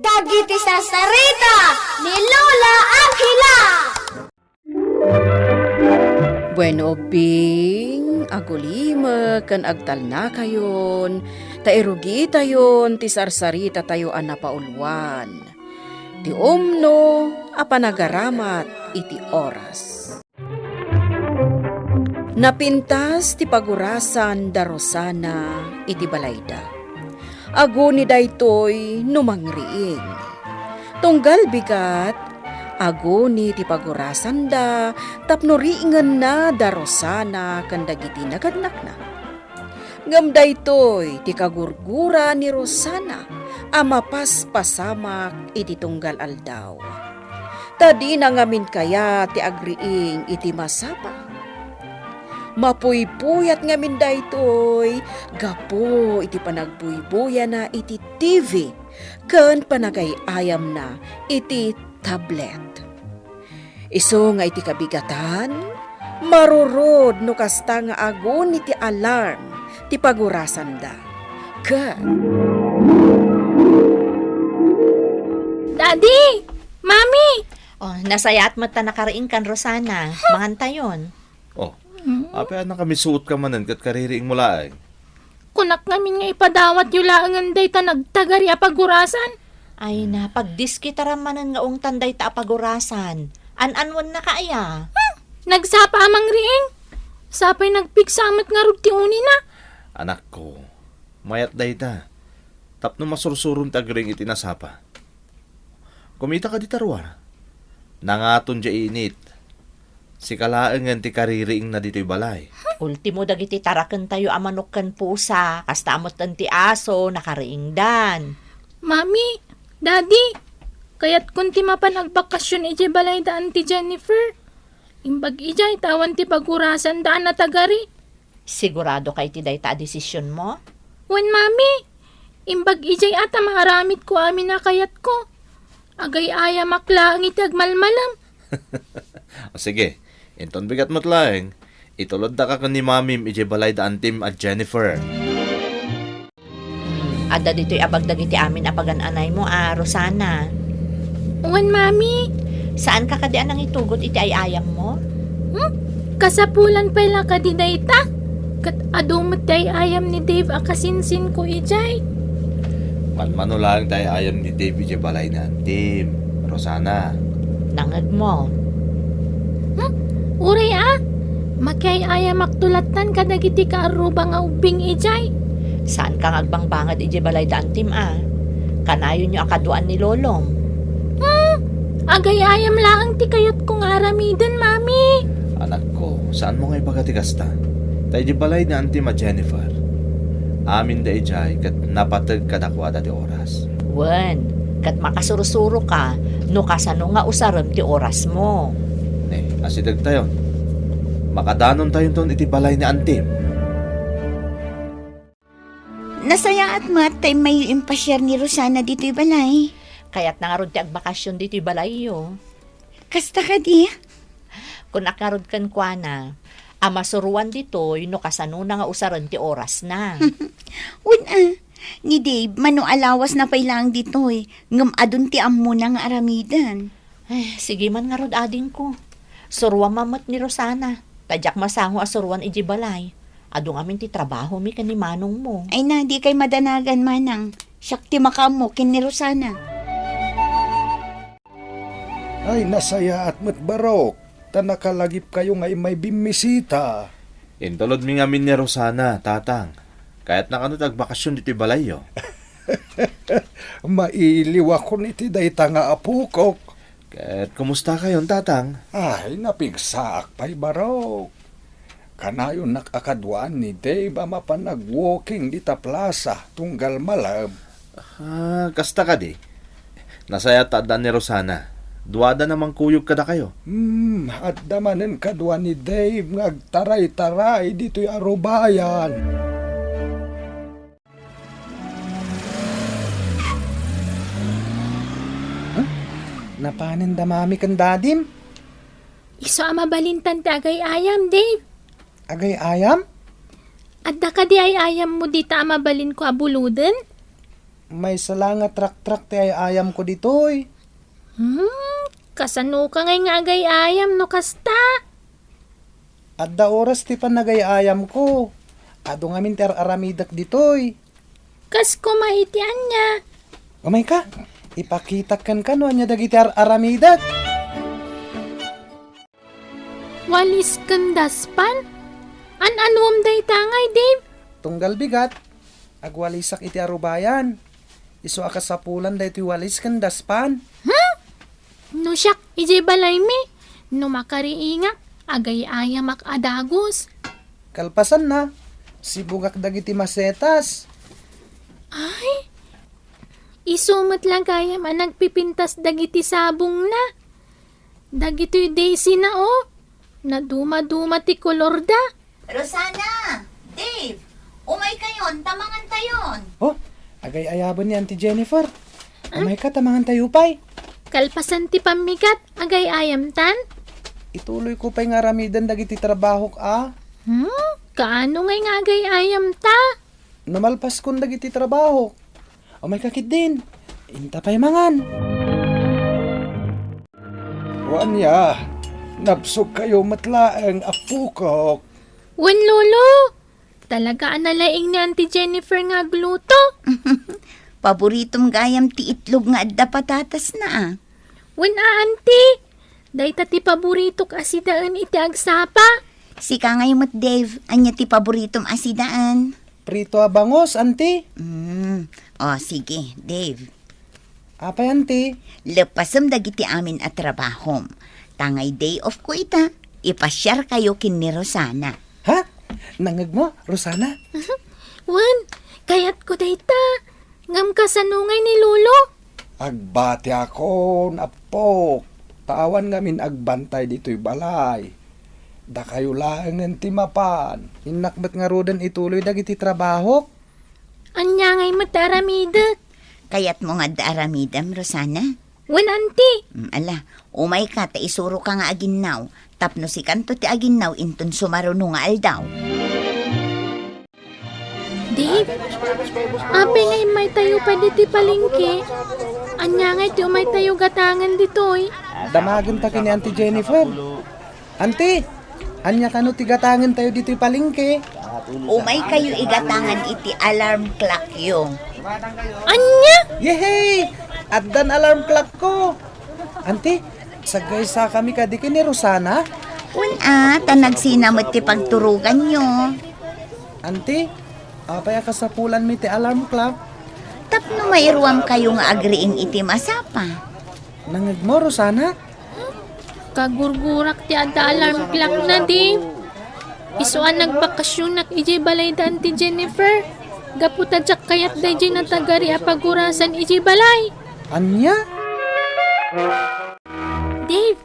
Dagiti sasarita ni Lola Angela. Bueno, Bing, agulima kan agtal na kayon, tairugi tayon, ti sarsarita tayo anapaulwan. Ti umno, apanagaramat iti oras. Napintas ti pagurasan da Rosana iti balayda. Ago ni daytoy numangriing. Tunggal bigat, ago ni ti pagurasan da, tapno riingan na da Rosana kandagiti nagadnak na. Ngam daytoy ti kagurgura ni Rosana, amapas pasamak iti tunggal aldaw. Tadi nangamin kaya ti agriing iti masapa. Mapuypuyat ngamin daytoy, gapo iti panagbuy-buya na iti TV, ken panagayayam na iti tablet. Iso nga iti kabigatan, marurod no kasta nga agon iti alarm, ti pagurasan da. Daddy! Mami! Oh, nasayat mo ta nakaraing kan Rosana. Mangantayon. Oh, ape na kami suot ka manan kat kaririing mula ay. Kunak namin nga ipadawat yula ang day ta nagtagari apagurasan. Ay na, pagdiskitaraman nga ong tanday ta apagurasan. An-anwan na kaya. Nagsapa amang riing. Sapay nagpiksamot nga rugti uni na. Anak ko, mayat day ta. Tapno masursurong tagring iti nasapa. Kumita ka di tarwa. Nangaton dya init. Si kalaangan ti kaririing na dito'y balay. Ultimo dagiti taraken tayo amanokkan pusa. Kastamot ti aso, nakariing dan. Mami, Daddy, kayat kunti mapanagbakasyon iti balay daan ti Jennifer. Imbag ijay tawan ti pagurasan daan na tagari. Sigurado kay ti dayta desisyon mo? Wen mami, imbag ijay ata maaramit ko amin na kayat ko. Agay aya makla ang iti agmalmalam. O sige, inton bigat mo't laeng. Itulod na ka ni mamim ije balay da antim at Jennifer. Ada dito'y abagdag iti amin apagan-anay mo, Rosana. Wen mami, Saan ka kadian ang itugot iti ayayam mo? kasapulan pa lang kadidayta. Kat adumot tay ayam ni Dave akasinsin ko ijay. Manmano lang tayo ayam ni David ije balay na antim. Rosana. Nangag mo. Uray Makay ayam maktulatan kadagiti kaaruba nga ubing ijay. Saan kang agbangbangad ije balay da antim Kanayon nyo akaduan ni Lolong. Agay ayam laang ti kayat kong aramidan, mami. Anak ko, saan mo nga ipagatigasta? Tayo di balay na antim at Jennifer. Amin da ijay kat napatag kadakwada ti oras. Wen, kat makasurusuro ka, no kasano nga usaram ti oras mo. Asidag tayo. Makadanon tayo ton iti balay ni antim. Nasaya at matay may impasyar ni Rosana dito'y balay. Kaya't nangarod ti agbakasyon dito balayo. Kasta ka di? Kung nakarod kan kwa na, amasuruan dito, no kasano na nga usaran ti oras na. Ni Dave, mano alawas na pailang dito'y. Ngam adun ti ammo na nga aramidan. Ay, sige man nga rod ading ko. Surwa mamat ni Rosana. Tadyak masango asuruan iji balay. Adong amin ti trabaho mi kan ni manong mo. Ay na, di kay madanagan manang. Siyak ti makamo kin ni Rosana. Ay, nasaya at matbarok. Tanakalagip kayo ngay may bimisita. Intulod mi ngamin ni Rosana, tatang. Kaya't nakanot agbakasyon dito'y balayo. Mailiw ako niti dayta nga apukok. Kaya't kumusta kayon, tatang? Ay, napigsaak pa'y barok. Kanayon nakakadwaan ni Dave ama pa nag-walking dita plaza, tunggal malab. Kasta ka di. Nasaya tadaan ni Rosana. Duwada namang kuyog kada kayo. At damanin kadwa ni Dave ngagtaray-taray dito'y arubayan. Napanin damami kan dadim? Iso mabalintan ti agay ayam, Dave. Agay ayam? Adda ka di ay ayam mo di ta mabalin ko abuluden? may salanga trak-trak ti ay ayam ko ditoy. Kasano ka ngay nga agay ayam no kasta? At da oras ti panagay ayam ko. Ado ngamin ti aramidak ditoy. Kas ko maitian niya. Umay ka, ipakitakan ka no anya dagiti aramidak. Walis kandaspan? An-anuam day tangay, Dave? Tunggal bigat, agwalisak iti arubayan. Iso akasapulan da iti walis kan daspan. No siyak, ije balay mi. No makariinga, agay ayamak adagos. Kalpasan na, sibugak dagiti masetas. Ay, isumot lang kaya man nagpipintas dagiti sabong na. Dagito'y daisy na oh. Naduma-duma ti kolor da. Rosana! Dave! Umay kayon, tamangan tayon. Oh, agay ayabon ni Auntie Jennifer. Umay ka, tamangan tayo pa'y. Kalpasan ti pamikat, agay ayam tan. Ituloy ko pa'y nga ramidan dagiti trabaho ka. Kaano ngay nga agay ayam ta? Namalpas kon dagiti trabaho. Umay kakit din. Inta pa'y mangan. Wanya, napsok kayo matlaang apukok. Wen lolo! Talaga analaing ni Auntie Jennifer nga gluto. Paboritong gayam ti itlog nga adda patatas na ah. Wen auntie! Dayta ti paborito ka asidaan iti agsapa. Sika ngayon mat Dave, anya ti paboritong asidaan. Prito abangos, Auntie. Oh, sige, Dave. Apay, Auntie. Lepasam dagiti amin at trabahom. Tangay day off ko ita. Ipasyar kayo kin ni Rosana. Ha? Nangag mo, Rosana? Wen, kayat ko dayta. Ngam ka sanungay ni lolo. Agbati ako, napok. Tawan ngamin agbantay dito'y balay. Da kayo lang ng timapan. Inakbat nga rodan ituloy dagiti trabaho. Anya ngay mataramidot. Kayat mo nga daaramidam, Rosana. Wen auntie! Ala, umay ka, ta isuro ka nga aginnaw. Tapno si kanto ti aginnaw, intun sumaruno nga aldaw. Dave, ape ngay may tayo pa diti palingke. Anya ngay ti umay tayo gatangan ditoy. Damagan ta kini Auntie Jennifer. Auntie, anya kano tigatangan tayo dito'y palingke. Umay kayo igatangan iti alarm clock yung. Anya? Yehey! Addan alarm clock ko. Auntie, sagay sa kami kadiki ni Rosana. Tanagsinamot ti pagturugan nyo. Auntie, apay kasapulan mi ti alarm clock. Tapno mayruam kayo nga agriing iti masapa. Nangag mo, Rosana? Kagurgurak ti adda alarm clock na, Dave. Isuan nagbakasyon nak ije balay da Auntie Jennifer. Gaputadyak kayat da ije natagari apagurasan ije balay. Anya? Dave,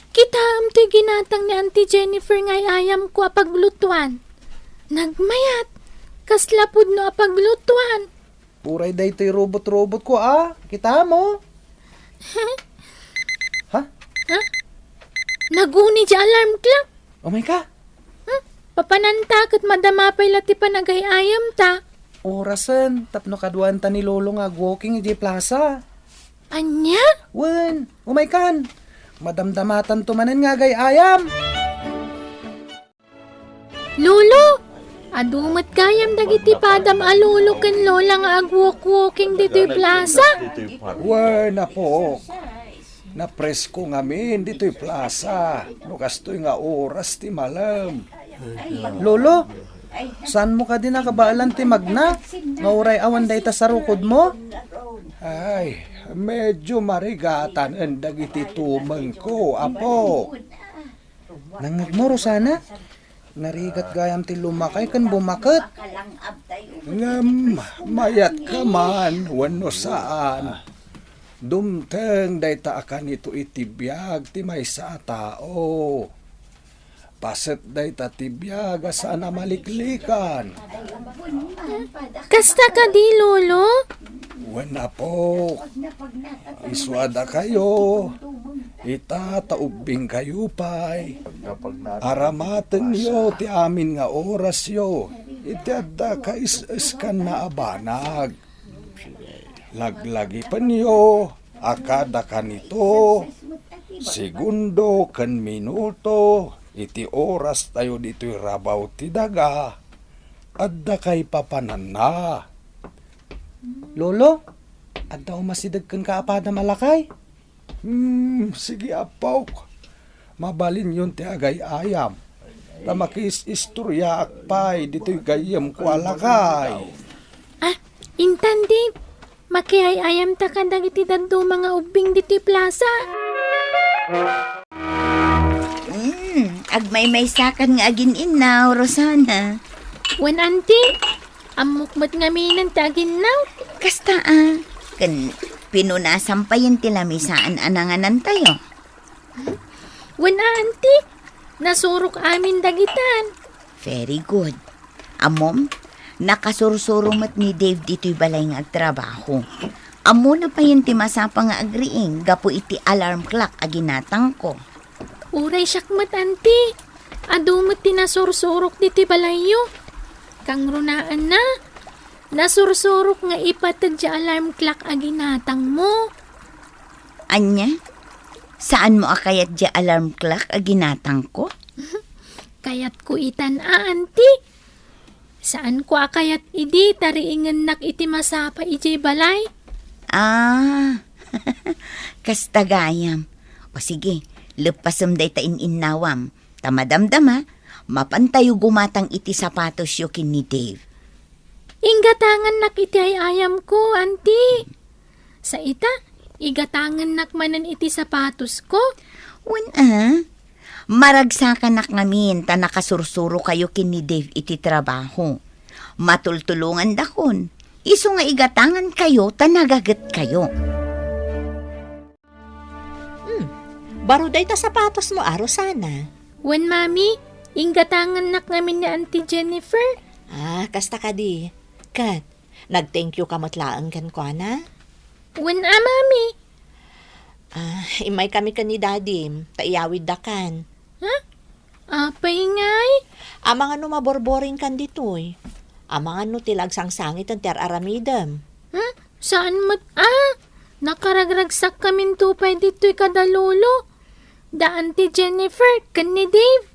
kita ti ginatang ni Auntie Jennifer ngay ayam ko apaglutuan. Nagmayat, kaslapud no apaglutuan. Puray day to'y robot-robot ko Kita mo? Ha? Naguni di alarm clock. Oh my ka? Papanantak at madamapay lati panagay ayam ta. Orasan, tapno kaduan ta ni Lolo nga walking iji plaza. Anya? Wen, umay kan. Madamdamatan tumanen nga gay ayam. Lolo, adumat kayam dagiti padam alulo ken lola nga agwalk-walking dito'y plaza. Wen, napok. Napresko ngamin dito'y plaza. Nukastoy nga oras ti malam. Lolo, saan mo ka din nakabaalan ti magna? Nga uray awan day ta sa rukod mo? Ay, medyo marigatan ang dagiti tumeng ko, apo. Nangag mo, Rosana? Narigat gayam ti lumakay kan bumakot. Ngam, mayat ka man, wano saan. Dumteng day ta akan ito itibiyag ti may sa tao. Paset day ta tibiyag asana maliklikan. Kasta ka di, Lolo? Wala po. Iswada kayo. Itataubing kayo pa'y. Aramaten yo ti amin nga oras yo. Iti adda ka is-iskan na abanag. Laglagi pa niyo, akada kanito, segundo kan minuto, iti oras tayo dito'y rabaw ti daga, adda kay papanan na. Lolo, at daw masidag kan kaapada malakay. Sige apaw, mabalin yun ti agay ayam. Tamakis istorya akpay, dito'y gayam ko alakay. Ah, intan Dave. Makiayayam ta ka dagiti daddo mga ubing diti plaza. Agmay-may sakan nga agin inaw, Rosana. Wen auntie, amukmat nga minan ta aginaw. Kasta kan pinunasan pa yung tilamisaan ananganan tayo. Wen auntie, nasurok amin dagitan. Very good. Amom, nakasursurumat ni Dave dito'y balay nga agtrabaho. Amo na pa yung timasapa nga agriing, gapo iti alarm clock aginatang ko. Uray syakmat auntie. Adumot tinasursurok diti balayo. Kang runaan na. Nasursurok nga ipatag di alarm clock aginatang mo. Anya? Saan mo akayat di alarm clock aginatang ko? Kayat ko itan auntie. Saan ko akayat idi tariingan nak iti masapa iti balay? Kastagayam. O sige, lepasam day ta ininawam. Tamadamdama, mapantayo gumatang iti sapatos yukin ni Dave. Inggatangan nak iti ay ayam ko, auntie. Sa ita, igatangan nak manan iti sapatos ko. Maragsakan nak ngamin ta nakasursuro kayo kin ni Dave iti trabaho. Matultulungan dakon. Iso nga igatangan kayo ta nagagat kayo. Baro day ta sapatos mo, Rosana. Wen mami, inggatangan nak ngamin ni Auntie Jennifer. Kasta ka di. Kat, nag-thank you kamatlaan kan ko, na? Wen mami. Imay kami kan ni Daddy, taiyawid da kan. Apay ngay. Amang ano maborboring kan ditoy. Amang ano tilagsang sangit ang aramidam. Saan mat? Nakaragragsak kamin tupay dito'y kadalolo. Da Auntie Jennifer, kan ni Dave.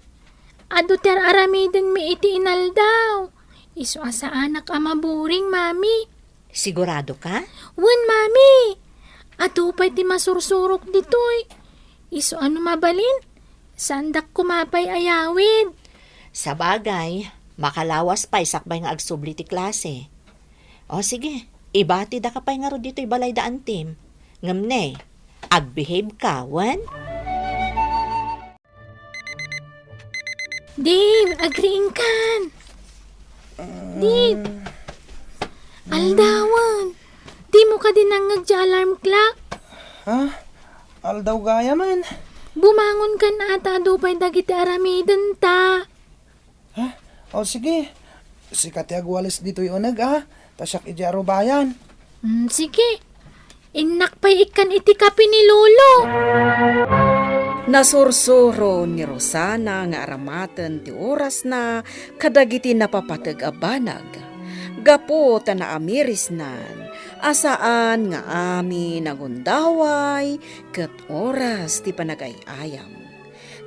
Ado aramidin mi iti inaldaw. Iso asa anak amaburing, mami. Sigurado ka? Wen, mami. Atupay ti masursurok dito'y. Iso ano mabalin? Sandak kumapay ayawid. Sa bagay, makalawas pa isakbay nga agsubli ti klase. O sige, ibati da ka pa'y nga ro dito'y balay da antim. Ngamne, agbehave ka, wan? Dave, agreeing kan. Dave. Aldawan. Di mo ka dinangag di alarm clock. Aldaw gaya man. Bumangon ka na ata dupay dagiti aramidon ta. O sige, sikat agwalis dito yung unag tasyak ijaro bayan. Sige. Inak pa'y ikan iti kapi ni Lolo. Nasursuro ni Rosana nga aramatan ti oras na kadagiti napapatag a banag. Gapo ta na amiris nan, asaan nga amin nagundaway ket oras ti panagayayam.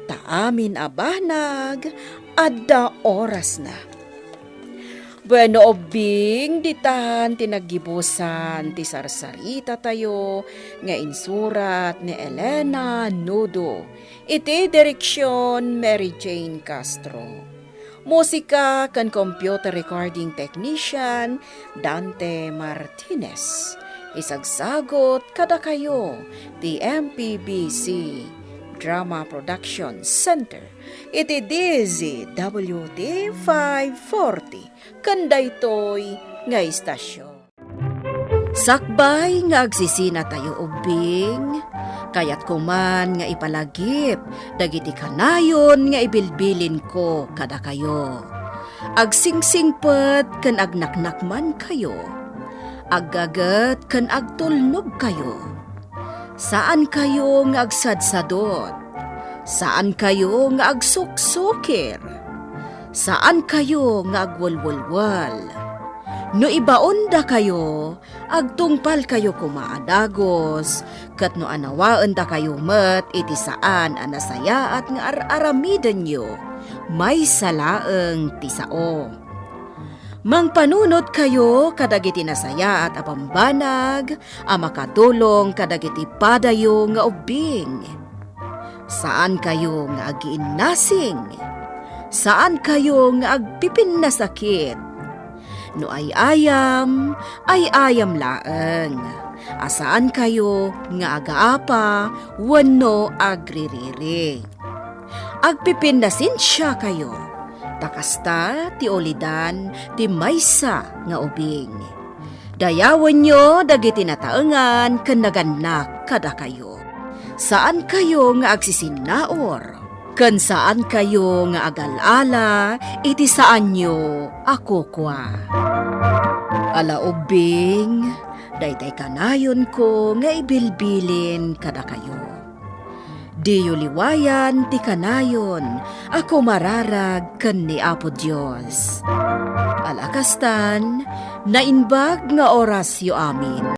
Ta amin a banag, adda oras na. Bueno, obing, ditan, tinagibusan, ti sarsarita tayo, nga insurat ni Elena Nudo. Iti direksyon Mary Jane Castro. Musika kan computer recording technician Dante Martinez. Isagsagot kada kayo, ti MPBC Drama Production Center. Iti DZWD 540. Kanda ito'y nga istasyon. Sakbay nga agsisina tayo ubing, kayat kuman nga ipalagip, dagiti kanayon nga ibilbilin ko kada kayo. Agsingsingpet kan agnaknakman kayo, aggagat kan agtulnog kayo. Saan kayo nga agsadsadot? Saan kayo nga agsuksukir? Saan kayo nga agwalwalwal? No ibaon da kayo, agtungpal kayo kumaadagos, kat no anawaan da kayo met iti saan anasaya at nga aramidan nyo, may salaeng tisao. Mangpanunot kayo kadagiti nasaya at apambanag, makatulong kadagiti padayo nga ubing. Saan kayo nga agiinnasing? Saan kayo nga agpipin na sakit? No ay ayam laeng. Asaan kayo nga agaapa, wano agririri. Agpipin na sinsya kayo. Takasta ti olidan ti maysa nga ubing. Dayawan nyo dagiti nataengan ken naganak kada kayo. Saan kayo nga agsisinaor? Ken saan kayo nga agalala, iti saan nyo ako kwa. Ala ubing, daytay kanayon ko nga ibilbilin kada kayo. Diyo liwayan ti kanayon, ako mararag ken ni Apo Dios. Alakastan, nainbag nga orasyo amin.